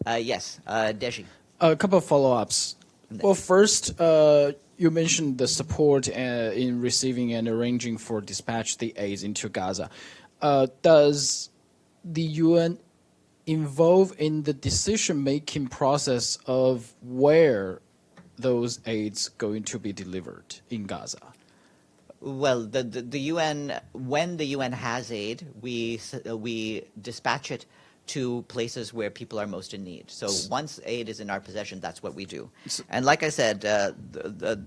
Yes, Dezhi. A couple of follow-ups. Well, first, you mentioned the support in receiving and arranging for dispatch the aids into Gaza. Does the UN involve in the decision-making process of where those aids going to be delivered in Gaza? Well, the UN, when the UN has aid, we dispatch it to places where people are most in need. So once aid is in our possession, that's what we do. And like I said, the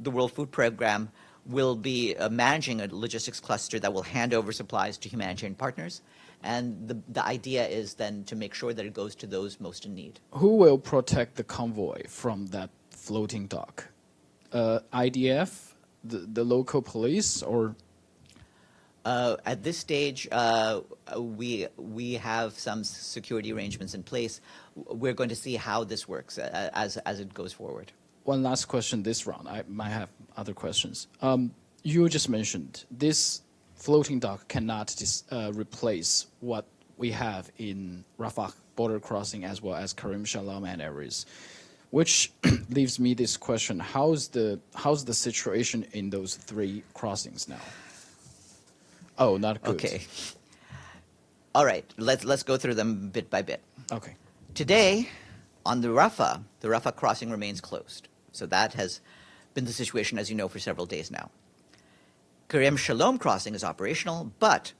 World Food Program will be managing a logistics cluster that will hand over supplies to humanitarian partners. And the idea is then to make sure that it goes to those most in need. Who will protect the convoy from that floating dock? IDF, the local police, or? At this stage, we have some security arrangements in place. We're going to see how this works as it goes forward. One last question this round. I might have other questions. You just mentioned this floating dock cannot replace what we have in Rafah border crossing as well as Karim Shalom and areas, which leaves me this question: how's the situation in those three crossings now? Oh, not good. Okay. All right. Let's go through them bit by bit. Okay. Today, on the Rafah crossing remains closed. So that has been the situation, as you know, for several days now. Karim Shalom crossing is operational, but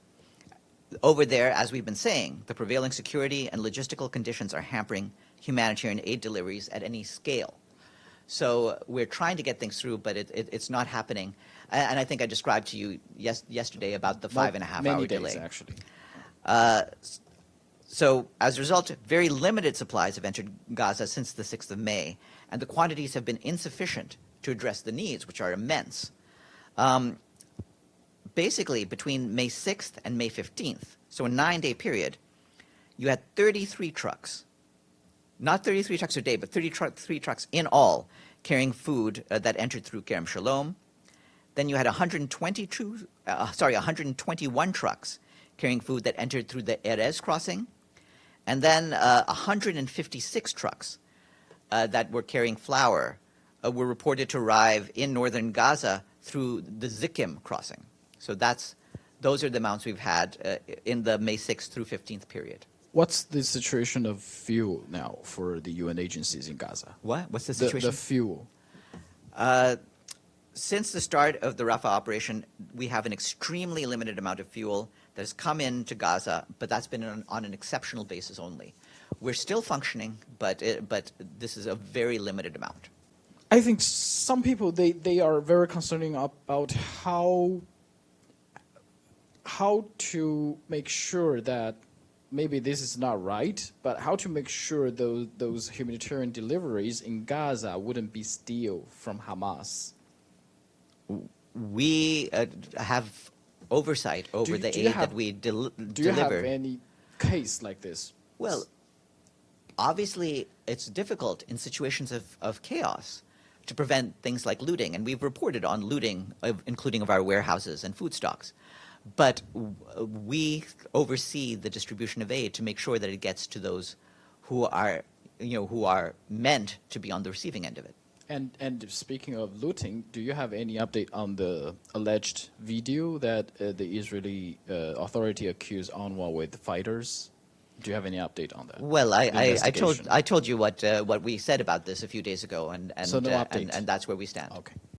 over there, as we've been saying, the prevailing security and logistical conditions are hampering humanitarian aid deliveries at any scale. So we're trying to get things through, but it's not happening. And I think I described to you yesterday about the 5.5-hour delay. Many days, actually. So as a result, very limited supplies have entered Gaza since the 6th of May, and the quantities have been insufficient to address the needs, which are immense. Basically, between May 6th and May 15th, so a 9-day period, you had 33 trucks, not 33 trucks a day, but 33 trucks in all, carrying food that entered through Kerem Shalom. Then you had 121 trucks carrying food that entered through the Erez crossing, and then 156 trucks that were carrying flour were reported to arrive in northern Gaza through the Zikim crossing. So those are the amounts we've had in the May 6th through 15th period. What's the situation of fuel now for the UN agencies in Gaza? What? What's the situation? The fuel. Since the start of the Rafah operation, we have an extremely limited amount of fuel that has come into Gaza, but that's been on an exceptional basis only. We're still functioning, but this is a very limited amount. I think some people, they are very concerning about how to make sure that maybe this is not right, but how to make sure those humanitarian deliveries in Gaza wouldn't be steal from Hamas. We have oversight over the aid that we deliver. Do you have any case like this? Well, obviously, it's difficult in situations of chaos to prevent things like looting, and we've reported on looting, including of our warehouses and food stocks. But we oversee the distribution of aid to make sure that it gets to those who are meant to be on the receiving end of it. And speaking of looting, do you have any update on the alleged video that the Israeli authority accused UNRWA with fighters? Do you have any update on that? Well, I told you what we said about this a few days ago, and so no update. and that's where we stand. Okay.